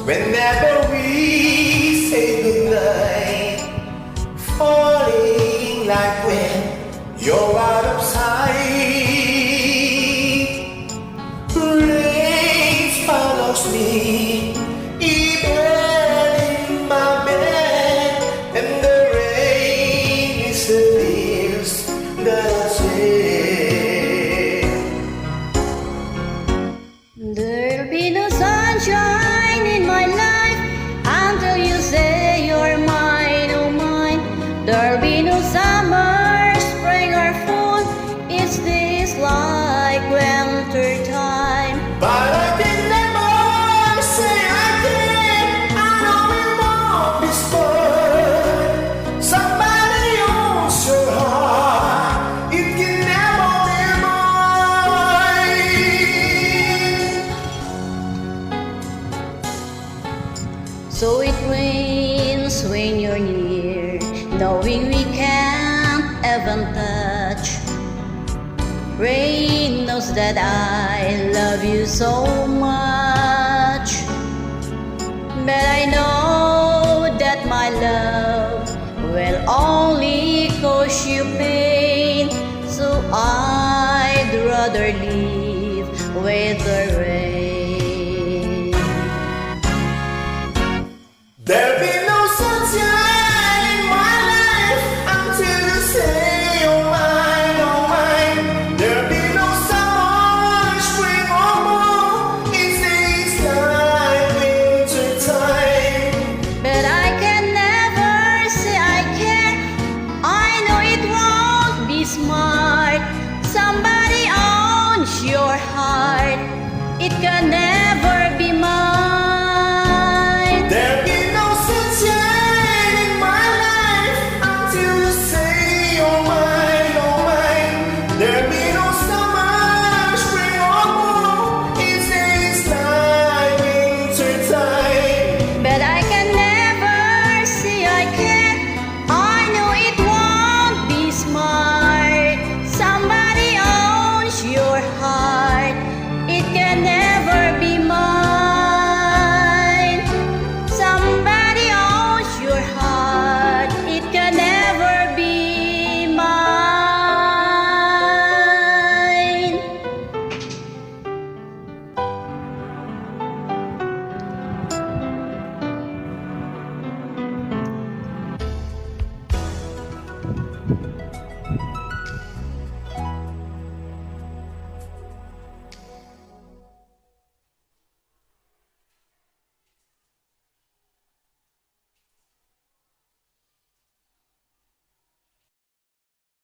Whenever we say goodnight, falling like when you're out of sight. Rain follows me, even in my bed, and the rain is the tears that I shed. There'll be no sunshine in my life until you say you're mine, oh mine. There'll be no summer, spring or fall. It's this like winter time. But I can never say I can. I know it won't be spoiled. Somebody owns your heart. It can never be mine. So it rains when you're near, knowing we can't even touch. Rain knows that I love you so much, but I know that my love will only cause you pain. So I'd rather live with the rain. There'll be no sunshine in my life until you say you're mine, oh mine. There'll be no summer, spring or fall. It stays like winter time. But I can never say I can. I know it won't be smart. Somebody owns your heart. It can never be mine. There'll be no sunshine in my life until you say you're mine, oh mine. There'll be no summer, spring or fall. It stays like winter time. But I can never say I can. I know it won't be smart. Somebody owns your heart. It can never be mine. Somebody owns your heart. It can never be mine.